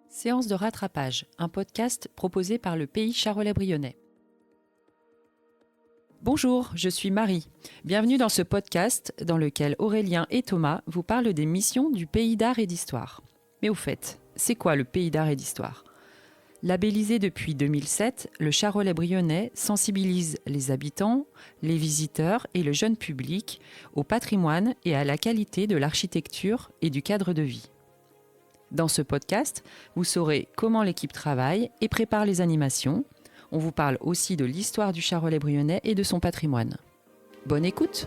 Séance de rattrapage, un podcast proposé par le Pays Charolais-Brionnais. Bonjour, je suis Marie. Bienvenue dans ce podcast dans lequel Aurélien et Thomas vous parlent des missions du Pays d'art et d'histoire. Mais au fait, c'est quoi le Pays d'art et d'histoire ? Labellisé depuis 2007, le Charolais-Brionnais sensibilise les habitants, les visiteurs et le jeune public au patrimoine et à la qualité de l'architecture et du cadre de vie. Dans ce podcast, vous saurez comment l'équipe travaille et prépare les animations. On vous parle aussi de l'histoire du Charolais-Brionnais et de son patrimoine. Bonne écoute!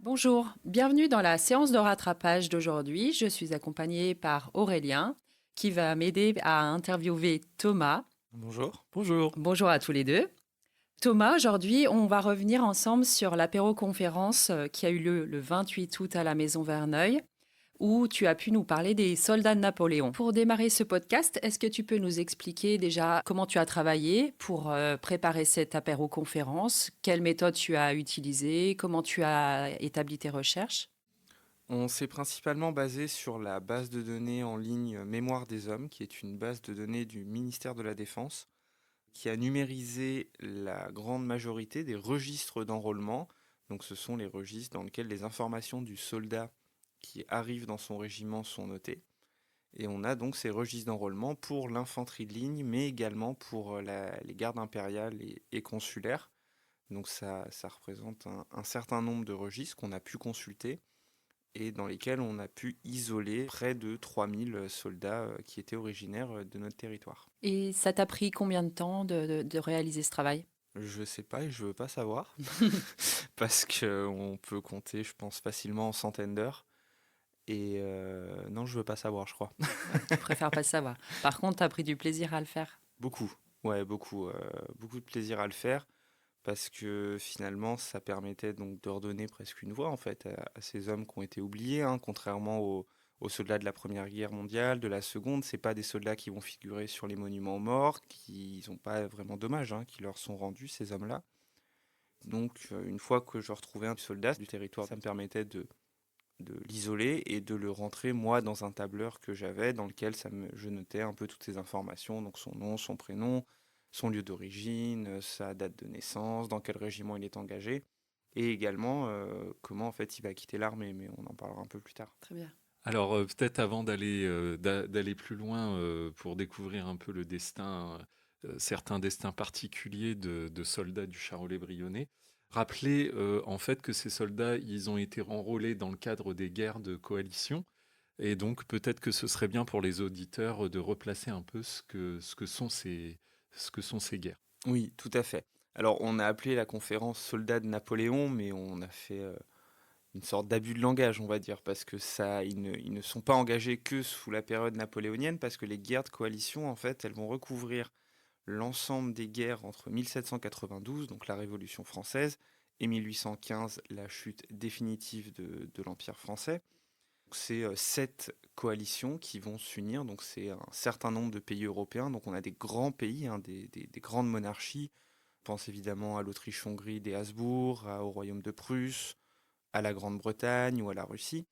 Bonjour, bienvenue dans la séance de rattrapage d'aujourd'hui. Je suis accompagnée par Aurélien qui va m'aider à interviewer Thomas. Bonjour. Bonjour. Bonjour à tous les deux. Thomas, aujourd'hui, on va revenir ensemble sur l'apéro-conférence qui a eu lieu le 28 août à la Maison Verneuil, où tu as pu nous parler des soldats de Napoléon. Pour démarrer ce podcast, est-ce que tu peux nous expliquer déjà comment tu as travaillé pour préparer cette apéro-conférence, quelle méthode tu as utilisée, comment tu as établi tes recherches ? On s'est principalement basé sur la base de données en ligne Mémoire des Hommes, qui est une base de données du ministère de la Défense, qui a numérisé la grande majorité des registres d'enrôlement. Donc ce sont les registres dans lesquels les informations du soldat qui arrive dans son régiment sont notées. Et on a donc ces registres d'enrôlement pour l'infanterie de ligne, mais également pour les gardes impériales et consulaires. Donc ça représente un certain nombre de registres qu'on a pu consulter et dans lesquels on a pu isoler près de 3000 soldats qui étaient originaires de notre territoire. Et ça t'a pris combien de temps de réaliser ce travail ? Je sais pas et je veux pas savoir, parce qu'on peut compter, je pense, facilement en centaines d'heures. Et non, je veux pas savoir, je crois. Tu préfères pas savoir. Par contre, tu as pris du plaisir à le faire. Beaucoup, ouais, beaucoup. Beaucoup de plaisir à le faire, parce que finalement, ça permettait donc de redonner presque une voix, en fait, à ces hommes qui ont été oubliés, hein, contrairement aux soldats de la Première Guerre mondiale, de la Seconde. C'est pas des soldats qui vont figurer sur les monuments aux morts, qui n'ont pas vraiment d'hommage qui leur sont rendus, ces hommes-là. Donc, une fois que je retrouvais un soldat du territoire, ça me permettait de l'isoler et de le rentrer, moi, dans un tableur que j'avais, dans lequel je notais un peu toutes ces informations, donc son nom, son prénom, son lieu d'origine, sa date de naissance, dans quel régiment il est engagé, et également comment en fait il va quitter l'armée, mais on en parlera un peu plus tard. Très bien. Alors peut-être avant d'aller plus loin pour découvrir un peu le destin, certains destins particuliers de soldats du Charolais-Brionnais, rappeler en fait que ces soldats, ils ont été enrôlés dans le cadre des guerres de coalition. Et donc peut-être que ce serait bien pour les auditeurs de replacer un peu ce que sont ces guerres. Oui, tout à fait. Alors on a appelé la conférence Soldats de Napoléon, mais on a fait une sorte d'abus de langage, on va dire, parce que ils ne sont pas engagés que sous la période napoléonienne, parce que les guerres de coalition, en fait, elles vont recouvrir l'ensemble des guerres entre 1792, donc la Révolution française, et 1815, la chute définitive de l'Empire français. C'est 7 coalitions qui vont s'unir, donc c'est un certain nombre de pays européens, donc on a des grands pays, des grandes monarchies. On pense évidemment à l'Autriche-Hongrie des Habsbourg, au Royaume de Prusse, à la Grande-Bretagne ou à la Russie.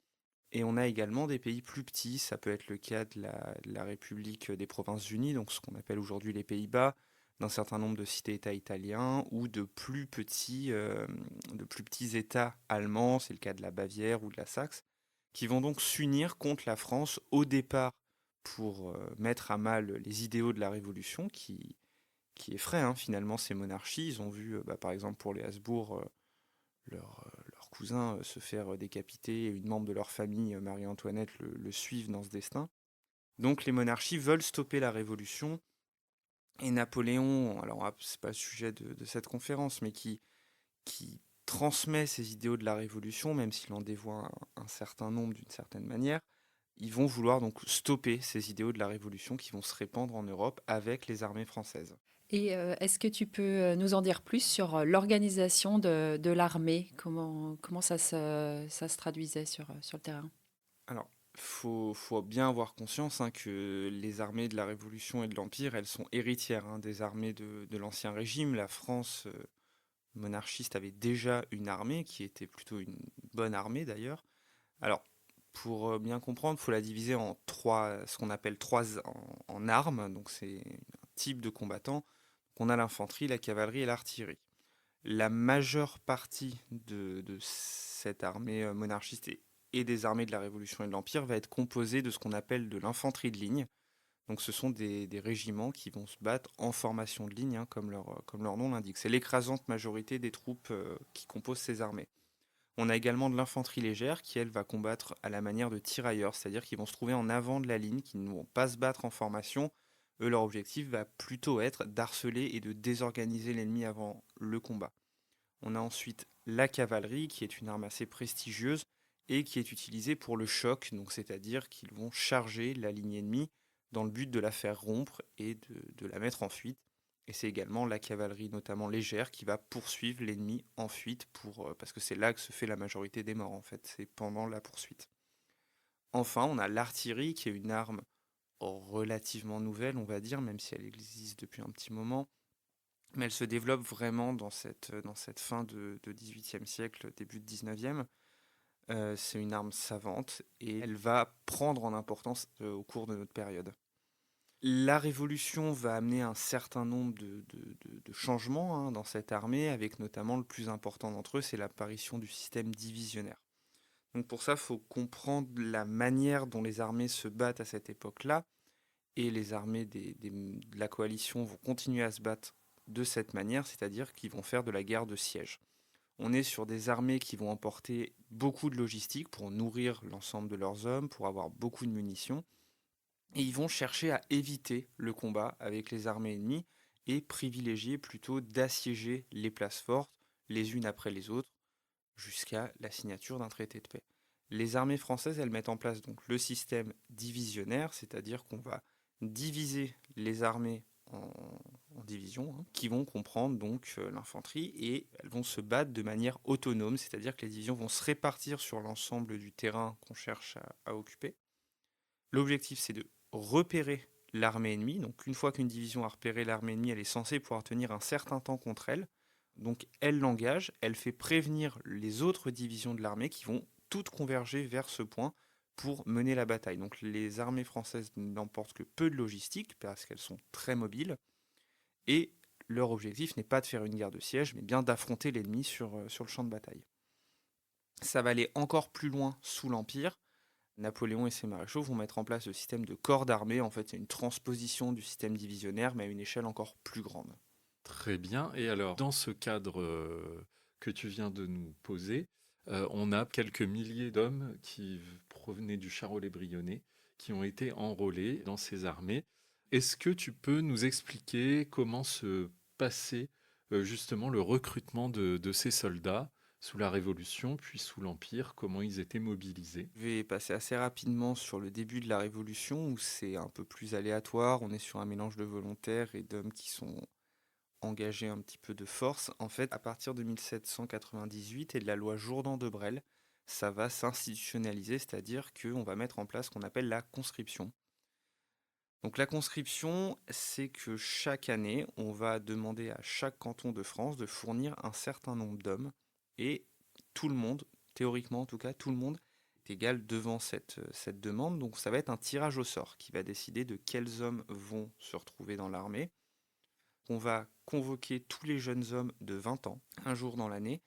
Et on a également des pays plus petits, ça peut être le cas de la République des Provinces-Unies, donc ce qu'on appelle aujourd'hui les Pays-Bas, d'un certain nombre de cités-États italiens, ou de plus petits États allemands, c'est le cas de la Bavière ou de la Saxe, qui vont donc s'unir contre la France au départ pour mettre à mal les idéaux de la Révolution, qui effraient finalement ces monarchies. Ils ont vu, par exemple pour les Habsbourg, leur cousin se faire décapiter et une membre de leur famille, Marie-Antoinette, le suivent dans ce destin. Donc les monarchies veulent stopper la révolution et Napoléon, alors c'est pas le sujet de cette conférence, mais qui transmet ces idéaux de la révolution, même s'il en dévoie un certain nombre d'une certaine manière, ils vont vouloir donc stopper ces idéaux de la révolution qui vont se répandre en Europe avec les armées françaises. Et est-ce que tu peux nous en dire plus sur l'organisation de l'armée ? Comment ça se traduisait sur le terrain ? Alors, faut bien avoir conscience que les armées de la Révolution et de l'Empire, elles sont héritières des armées de l'Ancien Régime. La France monarchiste avait déjà une armée qui était plutôt une bonne armée d'ailleurs. Alors, pour bien comprendre, il faut la diviser en trois, ce qu'on appelle en armes. Donc, c'est un type de combattant. On a l'infanterie, la cavalerie et l'artillerie. La majeure partie de cette armée monarchiste et des armées de la Révolution et de l'Empire va être composée de ce qu'on appelle de l'infanterie de ligne. Donc ce sont des régiments qui vont se battre en formation de ligne, hein, comme leur nom l'indique. C'est l'écrasante majorité des troupes qui composent ces armées. On a également de l'infanterie légère qui, elle, va combattre à la manière de tirailleurs, c'est-à-dire qu'ils vont se trouver en avant de la ligne, qui ne vont pas se battre en formation. Eux, leur objectif va plutôt être d'harceler et de désorganiser l'ennemi avant le combat. On a ensuite la cavalerie, qui est une arme assez prestigieuse et qui est utilisée pour le choc, donc c'est-à-dire qu'ils vont charger la ligne ennemie dans le but de la faire rompre et de la mettre en fuite. Et c'est également la cavalerie, notamment légère, qui va poursuivre l'ennemi en fuite parce que c'est là que se fait la majorité des morts, en fait, c'est pendant la poursuite. Enfin, on a l'artillerie, qui est une arme relativement nouvelle, on va dire, même si elle existe depuis un petit moment, mais elle se développe vraiment dans cette fin de XVIIIe siècle, début de XIXe. C'est une arme savante et elle va prendre en importance au cours de notre période. La Révolution va amener un certain nombre de changements, hein, dans cette armée, avec notamment le plus important d'entre eux, c'est l'apparition du système divisionnaire. Donc pour ça, il faut comprendre la manière dont les armées se battent à cette époque-là, et les armées de la coalition vont continuer à se battre de cette manière, c'est-à-dire qu'ils vont faire de la guerre de siège. On est sur des armées qui vont emporter beaucoup de logistique pour nourrir l'ensemble de leurs hommes, pour avoir beaucoup de munitions, et ils vont chercher à éviter le combat avec les armées ennemies et privilégier plutôt d'assiéger les places fortes les unes après les autres jusqu'à la signature d'un traité de paix. Les armées françaises, elles mettent en place donc le système divisionnaire, c'est-à-dire qu'on va diviser les armées en divisions, hein, qui vont comprendre donc l'infanterie, et elles vont se battre de manière autonome, c'est-à-dire que les divisions vont se répartir sur l'ensemble du terrain qu'on cherche à occuper. L'objectif, c'est de repérer l'armée ennemie. Donc une fois qu'une division a repéré l'armée ennemie, elle est censée pouvoir tenir un certain temps contre elle. Donc elle l'engage, elle fait prévenir les autres divisions de l'armée qui vont toutes converger vers ce point pour mener la bataille. Donc les armées françaises n'emportent que peu de logistique parce qu'elles sont très mobiles, et leur objectif n'est pas de faire une guerre de siège, mais bien d'affronter l'ennemi sur le champ de bataille. Ça va aller encore plus loin sous l'Empire. Napoléon et ses maréchaux vont mettre en place le système de corps d'armée. En fait, c'est une transposition du système divisionnaire, mais à une échelle encore plus grande. Très bien. Et alors, dans ce cadre que tu viens de nous poser, on a quelques milliers d'hommes qui provenaient du Charolais-Brionnais, qui ont été enrôlés dans ces armées. Est-ce que tu peux nous expliquer comment se passait justement le recrutement de ces soldats sous la Révolution, puis sous l'Empire, comment ils étaient mobilisés? Je vais passer assez rapidement sur le début de la Révolution, où c'est un peu plus aléatoire. On est sur un mélange de volontaires et d'hommes qui sont engagés un petit peu de force. En fait, à partir de 1798 et de la loi Jourdan de Bresle, ça va s'institutionnaliser, c'est-à-dire qu'on va mettre en place ce qu'on appelle la conscription. Donc la conscription, c'est que chaque année, on va demander à chaque canton de France de fournir un certain nombre d'hommes, et tout le monde, théoriquement en tout cas, tout le monde est égal devant cette demande. Donc ça va être un tirage au sort qui va décider de quels hommes vont se retrouver dans l'armée. On va convoquer tous les jeunes hommes de 20 ans, un jour dans l'année,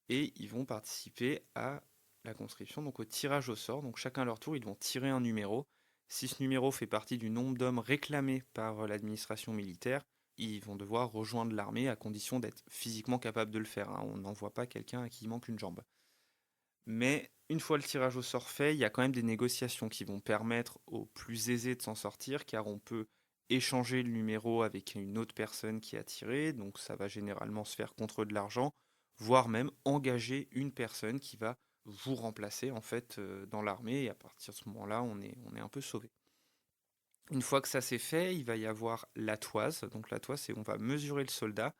et ils vont participer à la conscription, donc au tirage au sort. Donc chacun à leur tour, ils vont tirer un numéro. Si ce numéro fait partie du nombre d'hommes réclamés par l'administration militaire, ils vont devoir rejoindre l'armée à condition d'être physiquement capable de le faire, hein. On n'envoie pas quelqu'un à qui il manque une jambe. Mais une fois le tirage au sort fait, il y a quand même des négociations qui vont permettre aux plus aisés de s'en sortir, car on peut échanger le numéro avec une autre personne qui a tiré, donc ça va généralement se faire contre de l'argent, voire même engager une personne qui va vous remplacer en fait dans l'armée, et à partir de ce moment-là, on est un peu sauvé. Une fois que ça c'est fait, il va y avoir la toise. Donc la toise, c'est on va mesurer le soldat,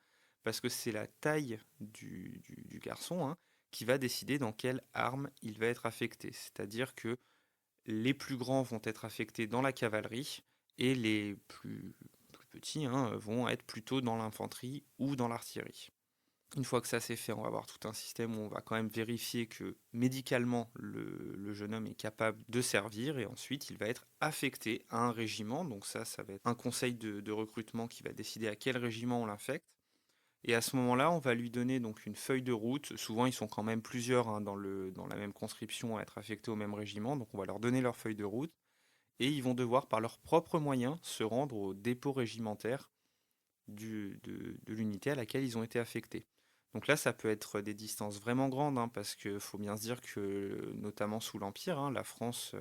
parce que c'est la taille du garçon, hein, qui va décider dans quelle arme il va être affecté. C'est-à-dire que les plus grands vont être affectés dans la cavalerie, et les plus petits, hein, vont être plutôt dans l'infanterie ou dans l'artillerie. Une fois que ça c'est fait, on va avoir tout un système où on va quand même vérifier que médicalement le jeune homme est capable de servir et ensuite il va être affecté à un régiment. Donc ça va être un conseil de recrutement qui va décider à quel régiment on l'affecte. Et à ce moment-là, on va lui donner donc une feuille de route. Souvent, ils sont quand même plusieurs dans la même conscription à être affectés au même régiment. Donc on va leur donner leur feuille de route et ils vont devoir par leurs propres moyens se rendre au dépôt régimentaire de l'unité à laquelle ils ont été affectés. Donc là, ça peut être des distances vraiment grandes, parce qu'il faut bien se dire que, notamment sous l'Empire, la France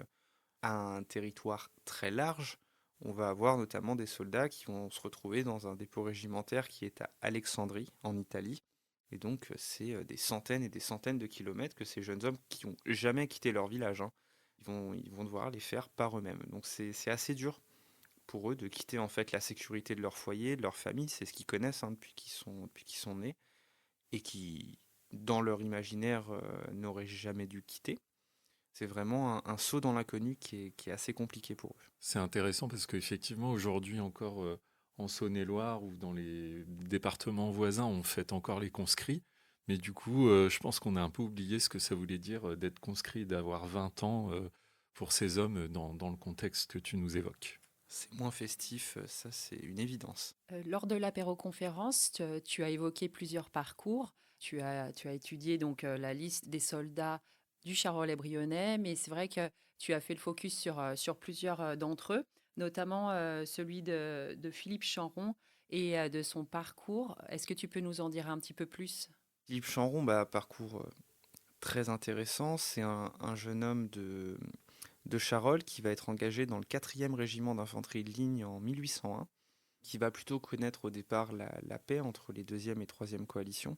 a un territoire très large. On va avoir notamment des soldats qui vont se retrouver dans un dépôt régimentaire qui est à Alexandrie, en Italie. Et donc, c'est des centaines et des centaines de kilomètres que ces jeunes hommes qui n'ont jamais quitté leur village, ils vont devoir les faire par eux-mêmes. Donc c'est assez dur pour eux de quitter en fait la sécurité de leur foyer, de leur famille, c'est ce qu'ils connaissent depuis qu'ils sont nés, et qui, dans leur imaginaire, n'auraient jamais dû quitter. C'est vraiment un saut dans l'inconnu qui est assez compliqué pour eux. C'est intéressant parce qu'effectivement, aujourd'hui encore, en Saône-et-Loire ou dans les départements voisins, on fête encore les conscrits. Mais du coup, je pense qu'on a un peu oublié ce que ça voulait dire d'être conscrit, d'avoir 20 ans pour ces hommes dans le contexte que tu nous évoques. C'est moins festif, ça c'est une évidence. Lors de l'apéroconférence, tu as évoqué plusieurs parcours. Tu as étudié donc la liste des soldats du Charolais-Brionnais, mais c'est vrai que tu as fait le focus sur plusieurs d'entre eux, notamment celui de Philippe Chanron et de son parcours. Est-ce que tu peux nous en dire un petit peu plus? Philippe Chanron, parcours très intéressant. C'est un jeune homme de Charolles qui va être engagé dans le 4e régiment d'infanterie de ligne en 1801, qui va plutôt connaître au départ la paix entre les 2e et 3e coalitions.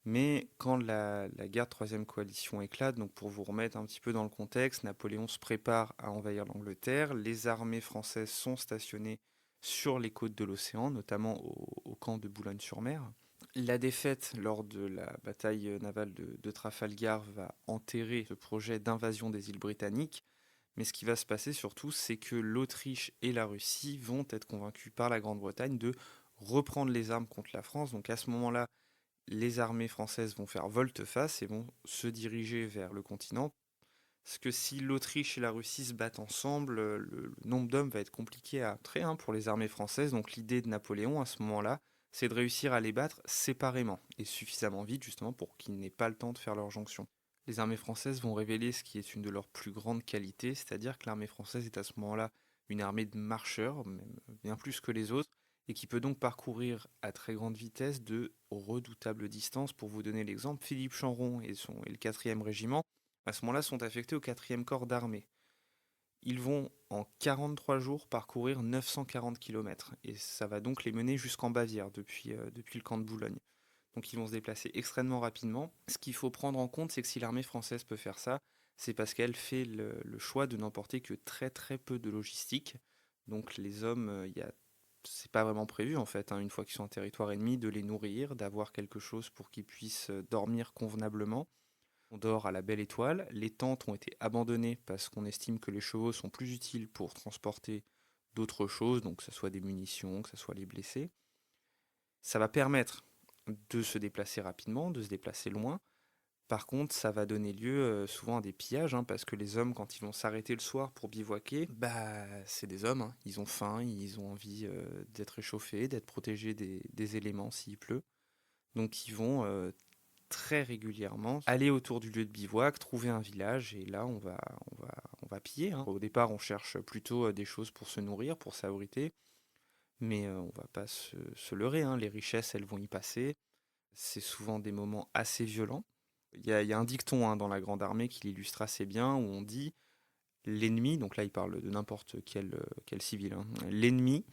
Mais quand la guerre de 3e coalition éclate, donc pour vous remettre un petit peu dans le contexte, Napoléon se prépare à envahir l'Angleterre, les armées françaises sont stationnées sur les côtes de l'océan, notamment au camp de Boulogne-sur-Mer. La défaite lors de la bataille navale de Trafalgar va enterrer ce projet d'invasion des îles britanniques, mais ce qui va se passer surtout, c'est que l'Autriche et la Russie vont être convaincus par la Grande-Bretagne de reprendre les armes contre la France. Donc à ce moment-là, les armées françaises vont faire volte-face et vont se diriger vers le continent. Parce que si l'Autriche et la Russie se battent ensemble, le nombre d'hommes va être compliqué à traiter pour les armées françaises. Donc l'idée de Napoléon à ce moment-là, c'est de réussir à les battre séparément et suffisamment vite justement pour qu'ils n'aient pas le temps de faire leur jonction. Les armées françaises vont révéler ce qui est une de leurs plus grandes qualités, c'est-à-dire que l'armée française est à ce moment-là une armée de marcheurs, même bien plus que les autres, et qui peut donc parcourir à très grande vitesse de redoutables distances. Pour vous donner l'exemple, Philippe Chanron et le 4e régiment, à ce moment-là, sont affectés au 4e corps d'armée. Ils vont en 43 jours parcourir 940 km, et ça va donc les mener jusqu'en Bavière, depuis le camp de Boulogne. Donc ils vont se déplacer extrêmement rapidement. Ce qu'il faut prendre en compte, c'est que si l'armée française peut faire ça, c'est parce qu'elle fait le choix de n'emporter que très très peu de logistique. Donc les hommes, c'est pas vraiment prévu en fait, une fois qu'ils sont en territoire ennemi, de les nourrir, d'avoir quelque chose pour qu'ils puissent dormir convenablement. On dort à la belle étoile. Les tentes ont été abandonnées parce qu'on estime que les chevaux sont plus utiles pour transporter d'autres choses, donc que ce soit des munitions, que ce soit les blessés. Ça va permettre de se déplacer rapidement, de se déplacer loin. Par contre, ça va donner lieu souvent à des pillages, parce que les hommes, quand ils vont s'arrêter le soir pour bivouaquer, c'est des hommes, ils ont faim, ils ont envie d'être réchauffés, d'être protégés des éléments s'il pleut. Donc ils vont très régulièrement aller autour du lieu de bivouac, trouver un village, et là on va piller. Au départ, on cherche plutôt des choses pour se nourrir, pour s'abriter, mais on va pas se leurrer, les richesses, elles vont y passer. C'est souvent des moments assez violents. Il y a un dicton dans la Grande Armée qui l'illustre assez bien, où on dit l'ennemi, donc là il parle de n'importe quel civil, l'ennemi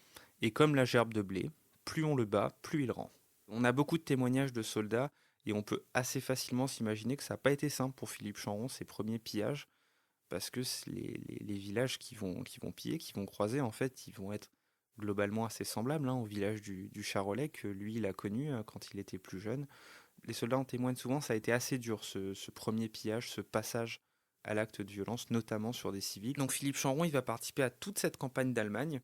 est comme la gerbe de blé, plus on le bat, plus il rend. On a beaucoup de témoignages de soldats, et on peut assez facilement s'imaginer que ça n'a pas été simple pour Philippe Chanron, ses premiers pillages, parce que les villages qui vont piller, qui vont croiser, en fait, ils vont être globalement assez semblables au village du Charolais que lui, il a connu quand il était plus jeune. Les soldats en témoignent souvent, ça a été assez dur, ce premier pillage, ce passage à l'acte de violence, notamment sur des civils. Donc Philippe Chanron, il va participer à toute cette campagne d'Allemagne,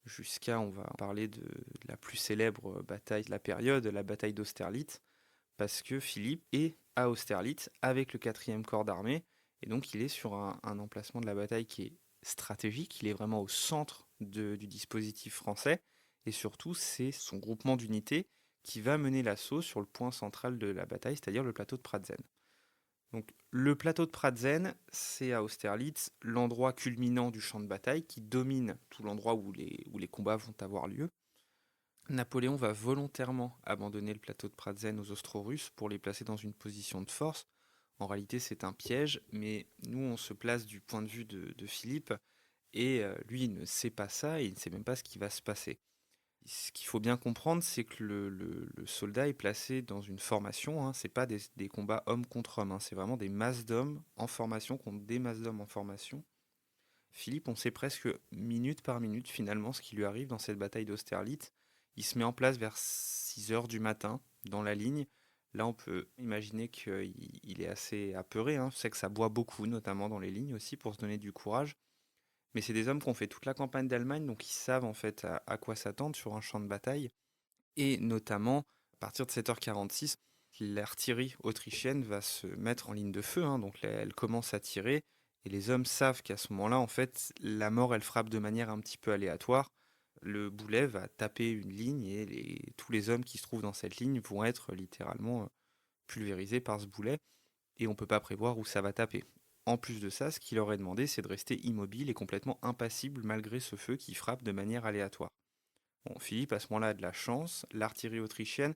jusqu'à, on va parler de la plus célèbre bataille de la période, la bataille d'Austerlitz. parce que Philippe est à Austerlitz avec le 4e corps d'armée, et donc il est sur un emplacement de la bataille qui est stratégique, il est vraiment au centre du dispositif français, et surtout c'est son groupement d'unités qui va mener l'assaut sur le point central de la bataille, c'est-à-dire le plateau de Pratzen. Donc, le plateau de Pratzen, c'est à Austerlitz l'endroit culminant du champ de bataille qui domine tout l'endroit où les combats vont avoir lieu. Napoléon va volontairement abandonner le plateau de Pratzen aux Austro-Russes pour les placer dans une position de force. En réalité, c'est un piège, mais nous, on se place du point de vue de Philippe, et lui, il ne sait pas ça, et il ne sait même pas ce qui va se passer. Ce qu'il faut bien comprendre, c'est que le soldat est placé dans une formation, hein, c'est pas des combats homme contre homme, hein, c'est vraiment des masses d'hommes en formation contre des masses d'hommes en formation. Philippe, on sait presque minute par minute finalement ce qui lui arrive dans cette bataille d'Austerlitz. Il se met en place vers 6 heures du matin dans la ligne. Là, on peut imaginer qu'il est assez apeuré, hein. C'est que ça boit beaucoup, notamment dans les lignes aussi, pour se donner du courage. Mais c'est des hommes qui ont fait toute la campagne d'Allemagne, donc ils savent en fait à quoi s'attendre sur un champ de bataille. Et notamment, à partir de 7h46, l'artillerie autrichienne va se mettre en ligne de feu, hein, donc elle commence à tirer, et les hommes savent qu'à ce moment-là, en fait, la mort, elle frappe de manière un petit peu aléatoire. Le boulet va taper une ligne, et tous les hommes qui se trouvent dans cette ligne vont être littéralement pulvérisés par ce boulet, et on ne peut pas prévoir où ça va taper. En plus de ça, ce qu'il leur est demandé, c'est de rester immobile et complètement impassible malgré ce feu qui frappe de manière aléatoire. Bon, Philippe, à ce moment-là, a de la chance. L'artillerie autrichienne,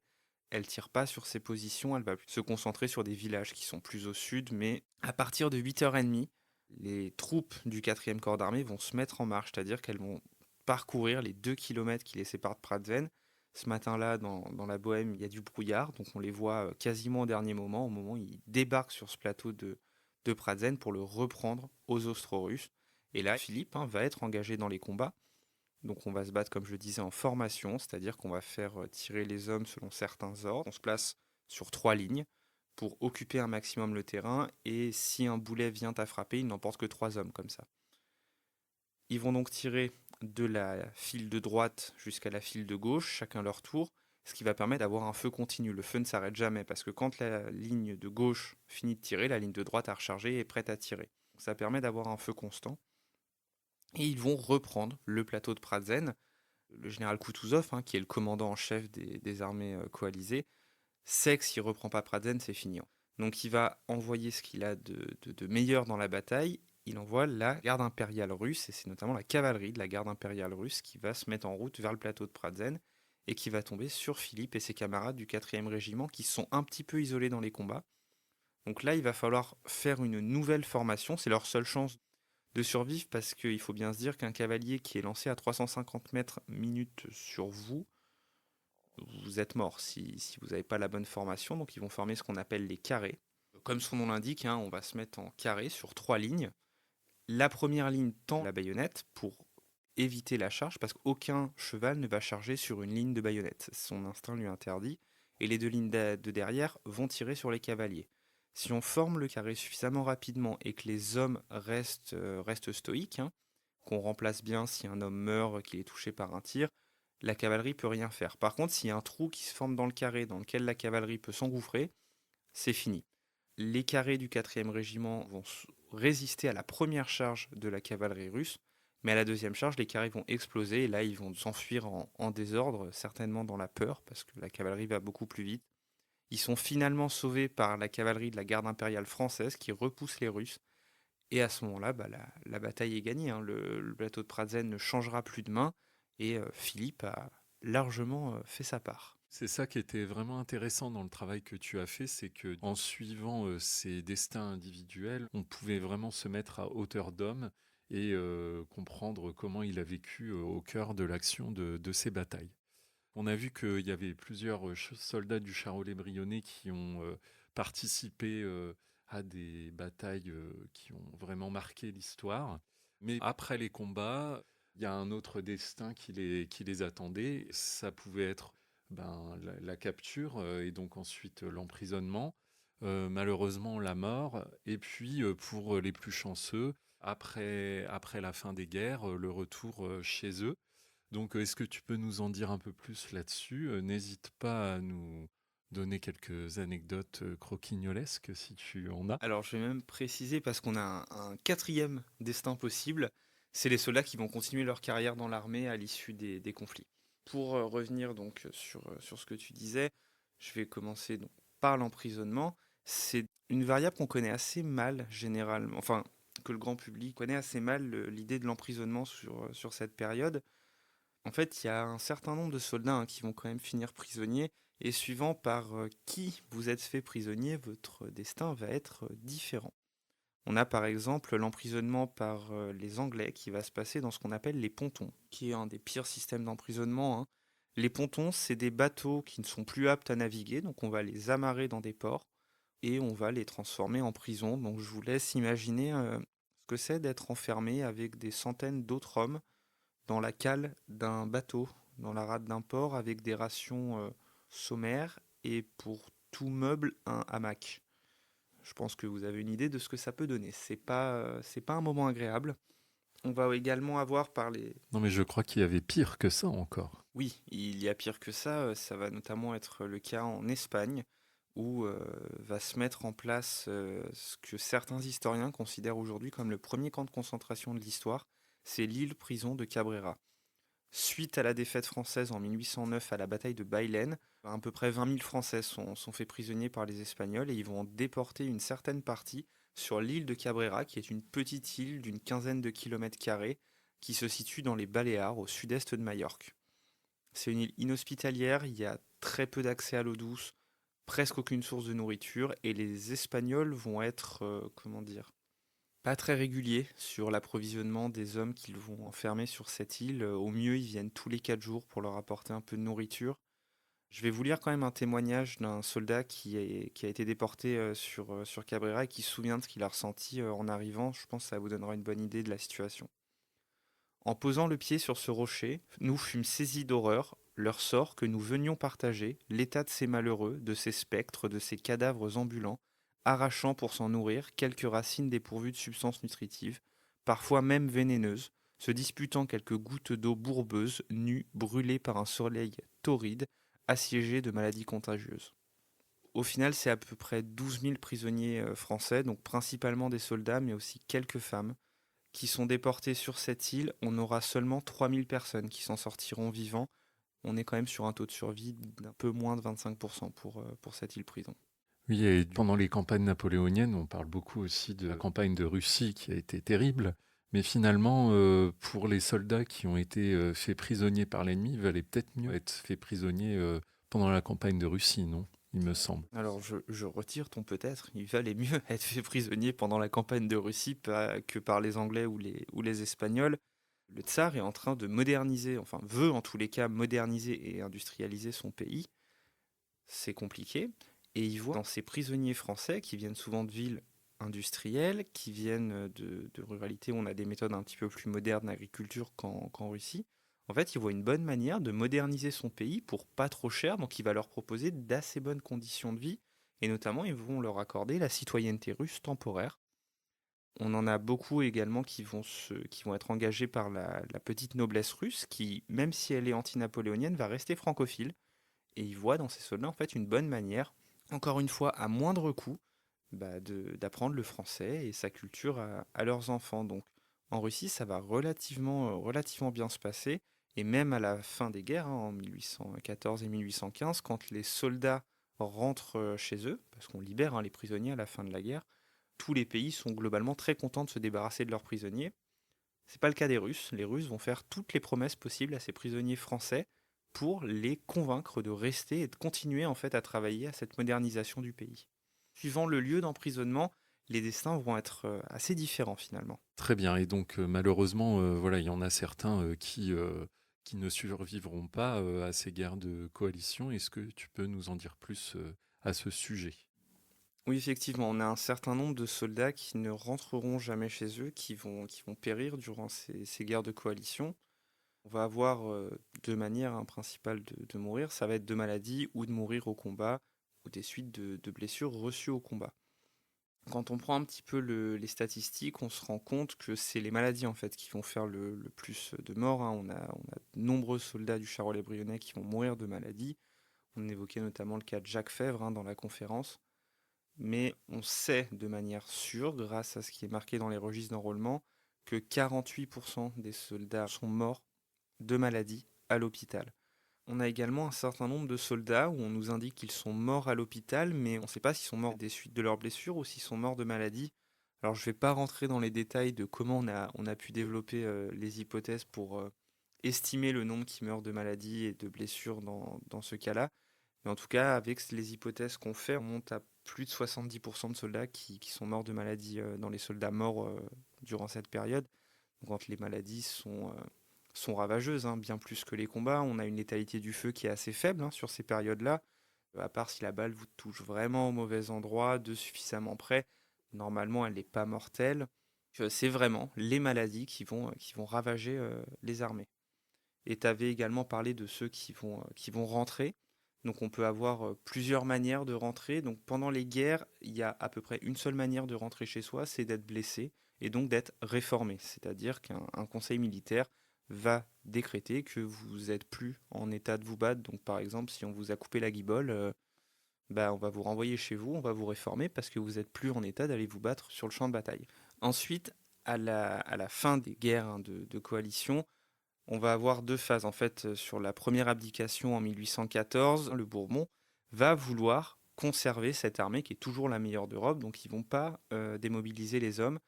elle tire pas sur ses positions, elle va se concentrer sur des villages qui sont plus au sud, mais à partir de 8h30, les troupes du 4e corps d'armée vont se mettre en marche, c'est-à-dire qu'elles vont parcourir les 2 kilomètres qui les séparent de Pratzen. Ce matin-là, dans la Bohème, il y a du brouillard, donc on les voit quasiment au dernier moment, au moment où ils débarquent sur ce plateau de Pratzen pour le reprendre aux Austro-Russes. Et là, Philippe, hein, va être engagé dans les combats. Donc on va se battre, comme je le disais, en formation, c'est-à-dire qu'on va faire tirer les hommes selon certains ordres. On se place sur 3 lignes pour occuper un maximum le terrain, et si un boulet vient à frapper, il n'emporte que 3 hommes comme ça. Ils vont donc tirer de la file de droite jusqu'à la file de gauche, chacun leur tour, ce qui va permettre d'avoir un feu continu. Le feu ne s'arrête jamais, parce que quand la ligne de gauche finit de tirer, la ligne de droite a rechargé et est prête à tirer. Donc ça permet d'avoir un feu constant. Et ils vont reprendre le plateau de Pratzen. Le général Kutuzov, hein, qui est le commandant en chef des armées coalisées, sait que s'il ne reprend pas Pratzen, c'est fini. Donc il va envoyer ce qu'il a de meilleur dans la bataille. Il envoie la garde impériale russe, et c'est notamment la cavalerie de la garde impériale russe qui va se mettre en route vers le plateau de Pratzen et qui va tomber sur Philippe et ses camarades du 4e régiment qui sont un petit peu isolés dans les combats. Donc là, il va falloir faire une nouvelle formation, c'est leur seule chance de survivre, parce qu'il faut bien se dire qu'un cavalier qui est lancé à 350 mètres minutes sur vous, vous êtes mort si vous n'avez pas la bonne formation. Donc ils vont former ce qu'on appelle les carrés. Comme son nom l'indique, hein, on va se mettre en carré sur 3 lignes. La première ligne tend la baïonnette pour éviter la charge, parce qu'aucun cheval ne va charger sur une ligne de baïonnette. Son instinct lui interdit. Et les 2 lignes de derrière vont tirer sur les cavaliers. Si on forme le carré suffisamment rapidement et que les hommes restent stoïques, hein, qu'on remplace bien si un homme meurt, qu'il est touché par un tir, la cavalerie peut rien faire. Par contre, s'il y a un trou qui se forme dans le carré dans lequel la cavalerie peut s'engouffrer, c'est fini. Les carrés du 4e régiment vont résister à la première charge de la cavalerie russe, mais à la deuxième charge, les carrés vont exploser, et là, ils vont s'enfuir en désordre, certainement dans la peur, parce que la cavalerie va beaucoup plus vite. Ils sont finalement sauvés par la cavalerie de la garde impériale française qui repousse les Russes. Et à ce moment-là, la bataille est gagnée, hein. Le plateau de Pratzen ne changera plus de main, et Philippe a largement fait sa part. C'est ça qui était vraiment intéressant dans le travail que tu as fait, c'est que en suivant ces destins individuels, on pouvait vraiment se mettre à hauteur d'homme et comprendre comment il a vécu au cœur de l'action de ces batailles. On a vu qu'il y avait plusieurs soldats du Charolais-Brionnais qui ont participé à des batailles qui ont vraiment marqué l'histoire. Mais après les combats, il y a un autre destin qui les attendait. Ça pouvait être la capture et donc ensuite l'emprisonnement, malheureusement la mort, et puis pour les plus chanceux, après la fin des guerres, le retour chez eux. Donc, est-ce que tu peux nous en dire un peu plus là-dessus? N'hésite pas à nous donner quelques anecdotes croquignolesques si tu en as. Alors, je vais même préciser parce qu'on a un quatrième destin possible, c'est les soldats qui vont continuer leur carrière dans l'armée à l'issue des conflits. Pour revenir donc sur ce que tu disais, je vais commencer donc par l'emprisonnement. C'est une variable qu'on connaît assez mal généralement, enfin que le grand public connaît assez mal l'idée de l'emprisonnement sur cette période. En fait, il y a un certain nombre de soldats qui vont quand même finir prisonniers, et suivant par qui vous êtes fait prisonnier, votre destin va être différent. On a par exemple l'emprisonnement par les Anglais qui va se passer dans ce qu'on appelle les pontons, qui est un des pires systèmes d'emprisonnement. Les pontons, c'est des bateaux qui ne sont plus aptes à naviguer, donc on va les amarrer dans des ports et on va les transformer en prison. Donc je vous laisse imaginer ce que c'est d'être enfermé avec des centaines d'autres hommes dans la cale d'un bateau, dans la rade d'un port, avec des rations sommaires et pour tout meuble, un hamac. Je pense que vous avez une idée de ce que ça peut donner. C'est pas un moment agréable. On va également avoir par les... Non, mais je crois qu'il y avait pire que ça encore. Oui, il y a pire que ça. Ça va notamment être le cas en Espagne, où va se mettre en place ce que certains historiens considèrent aujourd'hui comme le premier camp de concentration de l'histoire. C'est l'île-prison de Cabrera. Suite à la défaite française en 1809 à la bataille de Bailén, à peu près 20 000 Français sont faits prisonniers par les Espagnols et ils vont en déporter une certaine partie sur l'île de Cabrera, qui est une petite île d'une quinzaine de kilomètres carrés qui se situe dans les Baléares, au sud-est de Majorque. C'est une île inhospitalière, il y a très peu d'accès à l'eau douce, presque aucune source de nourriture, et les Espagnols vont être, comment dire, pas très réguliers sur l'approvisionnement des hommes qu'ils vont enfermer sur cette île. Au mieux, ils viennent tous les 4 jours pour leur apporter un peu de nourriture. Je vais vous lire quand même un témoignage d'un soldat qui a été déporté sur Cabrera et qui se souvient de ce qu'il a ressenti en arrivant. Je pense que ça vous donnera une bonne idée de la situation. En posant le pied sur ce rocher, nous fûmes saisis d'horreur, leur sort que nous venions partager, l'état de ces malheureux, de ces spectres, de ces cadavres ambulants, arrachant pour s'en nourrir quelques racines dépourvues de substances nutritives, parfois même vénéneuses, se disputant quelques gouttes d'eau bourbeuses, nues, brûlées par un soleil torride, assiégées de maladies contagieuses. Au final, c'est à peu près 12 000 prisonniers français, donc principalement des soldats, mais aussi quelques femmes, qui sont déportés sur cette île. On aura seulement 3 000 personnes qui s'en sortiront vivants. On est quand même sur un taux de survie d'un peu moins de 25% pour cette île prison. Oui, et pendant les campagnes napoléoniennes, on parle beaucoup aussi de la campagne de Russie qui a été terrible. Mais finalement, pour les soldats qui ont été faits prisonniers par l'ennemi, il valait peut-être mieux être faits prisonniers pendant la campagne de Russie, non? Il me semble. Alors je retire ton peut-être. Il valait mieux être fait prisonnier pendant la campagne de Russie que par les Anglais ou les Espagnols. Le tsar est en train de moderniser, enfin veut en tous les cas moderniser et industrialiser son pays. C'est compliqué. Et il voit dans ces prisonniers français, qui viennent souvent de villes industrielles, qui viennent de ruralités où on a des méthodes un petit peu plus modernes d'agriculture qu'en Russie, en fait, il voit une bonne manière de moderniser son pays pour pas trop cher, donc il va leur proposer d'assez bonnes conditions de vie, et notamment ils vont leur accorder la citoyenneté russe temporaire. On en a beaucoup également qui vont être engagés par la petite noblesse russe, qui, même si elle est anti-napoléonienne, va rester francophile, et ils voient dans ces soldats en fait une bonne manière, encore une fois à moindre coût, d'apprendre le français et sa culture à leurs enfants. Donc en Russie, ça va relativement bien se passer. Et même à la fin des guerres, en 1814 et 1815, quand les soldats rentrent chez eux, parce qu'on libère les prisonniers à la fin de la guerre, tous les pays sont globalement très contents de se débarrasser de leurs prisonniers. C'est pas le cas des Russes. Les Russes vont faire toutes les promesses possibles à ces prisonniers français pour les convaincre de rester et de continuer en fait à travailler à cette modernisation du pays. Suivant le lieu d'emprisonnement, les destins vont être assez différents finalement. Très bien. Et donc, malheureusement, voilà, il y en a certains qui ne survivront pas à ces guerres de coalition. Est-ce que tu peux nous en dire plus à ce sujet? Oui, effectivement, on a un certain nombre de soldats qui ne rentreront jamais chez eux, qui vont périr durant ces guerres de coalition. On va avoir deux manières principales de mourir. Ça va être de maladie ou de mourir au combat ou des suites de blessures reçues au combat. Quand on prend un petit peu les statistiques, on se rend compte que c'est les maladies en fait qui vont faire le plus de morts. On a de nombreux soldats du Charolais-Brionnais qui vont mourir de maladies. On évoquait notamment le cas de Jacques Fèvre dans la conférence. Mais on sait de manière sûre, grâce à ce qui est marqué dans les registres d'enrôlement, que 48% des soldats sont morts de maladie à l'hôpital. On a également un certain nombre de soldats où on nous indique qu'ils sont morts à l'hôpital, mais on ne sait pas s'ils sont morts des suites de leurs blessures ou s'ils sont morts de maladie. Alors je ne vais pas rentrer dans les détails de comment on a pu développer les hypothèses pour estimer le nombre qui meurt de maladie et de blessures dans ce cas-là. Mais en tout cas, avec les hypothèses qu'on fait, on monte à plus de 70% de soldats qui sont morts de maladie dans les soldats morts durant cette période. Donc, quand les maladies sont ravageuses, bien plus que les combats, on a une létalité du feu qui est assez faible sur ces périodes-là. À part si la balle vous touche vraiment au mauvais endroit, de suffisamment près, normalement elle n'est pas mortelle. C'est vraiment les maladies qui vont ravager les armées. Et tu avais également parlé de ceux qui vont rentrer. Donc on peut avoir plusieurs manières de rentrer. Donc pendant les guerres, il y a à peu près une seule manière de rentrer chez soi, c'est d'être blessé et donc d'être réformé. C'est-à-dire qu'un conseil militaire va décréter que vous n'êtes plus en état de vous battre. Donc par exemple, si on vous a coupé la guibole, on va vous renvoyer chez vous, on va vous réformer parce que vous n'êtes plus en état d'aller vous battre sur le champ de bataille. Ensuite, à la fin des guerres de coalition, on va avoir deux phases. En fait, sur la première abdication en 1814, le Bourbon va vouloir conserver cette armée qui est toujours la meilleure d'Europe, donc ils ne vont pas démobiliser les hommes.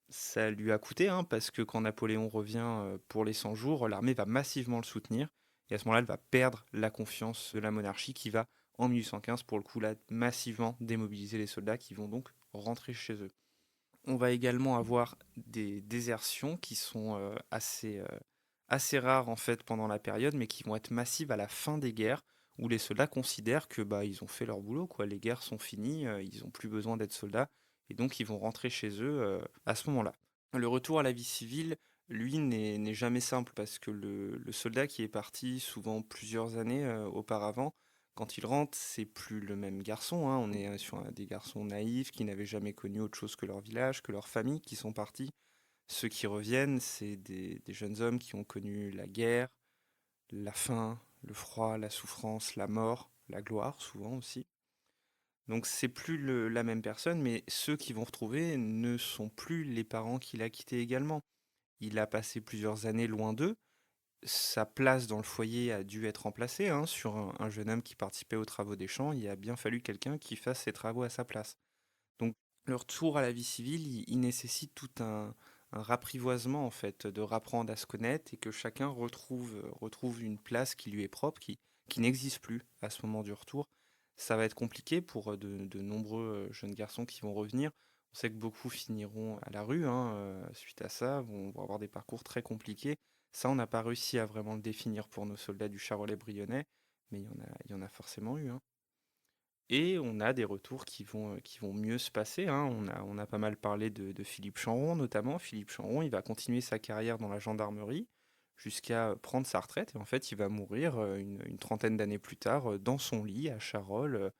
Ça lui a coûté, parce que quand Napoléon revient pour les 100 jours, l'armée va massivement le soutenir, et à ce moment-là, elle va perdre la confiance de la monarchie qui va, en 1815, pour le coup, là, massivement démobiliser les soldats qui vont donc rentrer chez eux. On va également avoir des désertions qui sont assez rares en fait pendant la période, mais qui vont être massives à la fin des guerres, où les soldats considèrent que ils ont fait leur boulot, quoi. Les guerres sont finies, ils n'ont plus besoin d'être soldats, et donc ils vont rentrer chez eux à ce moment-là. Le retour à la vie civile, lui, n'est jamais simple, parce que le soldat qui est parti souvent plusieurs années auparavant, quand il rentre, c'est plus le même garçon. On est sur des garçons naïfs qui n'avaient jamais connu autre chose que leur village, que leur famille, qui sont partis. Ceux qui reviennent, c'est des jeunes hommes qui ont connu la guerre, la faim, le froid, la souffrance, la mort, la gloire, souvent aussi. Donc c'est plus la même personne, mais ceux qui vont retrouver ne sont plus les parents qu'il a quittés également. Il a passé plusieurs années loin d'eux. Sa place dans le foyer a dû être remplacée sur un jeune homme qui participait aux travaux des champs. Il a bien fallu quelqu'un qui fasse ses travaux à sa place. Donc le retour à la vie civile, il nécessite tout un rapprivoisement en fait, de rapprendre à se connaître et que chacun retrouve une place qui lui est propre, qui n'existe plus à ce moment du retour. Ça va être compliqué pour de nombreux jeunes garçons qui vont revenir. On sait que beaucoup finiront à la rue suite à ça, vont avoir des parcours très compliqués. Ça, on n'a pas réussi à vraiment le définir pour nos soldats du Charolais-Brionnais, mais il y en a forcément eu. Et on a des retours qui vont mieux se passer. On a pas mal parlé de Philippe Chanron, notamment. Philippe Chanron, il va continuer sa carrière dans la gendarmerie jusqu'à prendre sa retraite. Et en fait, il va mourir une trentaine d'années plus tard dans son lit à Charolles,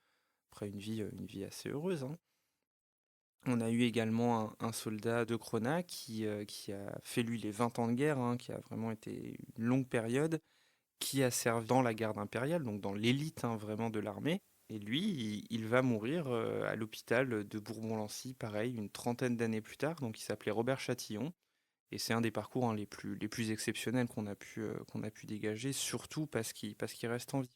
après une vie assez heureuse. On a eu également un soldat de Cronat qui a fait, lui, les 20 ans de guerre, qui a vraiment été une longue période, qui a servi dans la garde impériale, donc dans l'élite vraiment de l'armée. Et lui, il va mourir à l'hôpital de Bourbon-Lancy, pareil, une trentaine d'années plus tard. Donc il s'appelait Robert Chatillon. Et c'est un des parcours les plus exceptionnels qu'on a pu dégager, surtout parce qu'il reste en vie.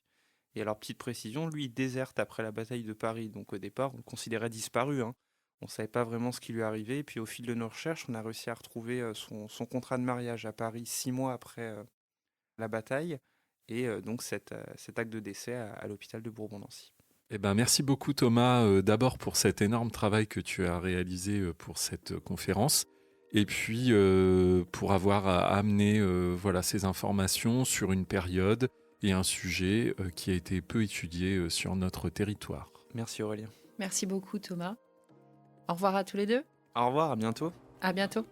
Et alors, petite précision, lui, il déserte après la bataille de Paris. Donc au départ, on le considérait disparu. On ne savait pas vraiment ce qui lui arrivait. Et puis au fil de nos recherches, on a réussi à retrouver son contrat de mariage à Paris 6 mois après la bataille. Et donc cet acte de décès à l'hôpital de Bourbon-Lancy. Merci beaucoup Thomas, d'abord pour cet énorme travail que tu as réalisé pour cette conférence, et puis pour avoir amené ces informations sur une période et un sujet qui a été peu étudié sur notre territoire. Merci Aurélien. Merci beaucoup Thomas. Au revoir à tous les deux. Au revoir, à bientôt. À bientôt.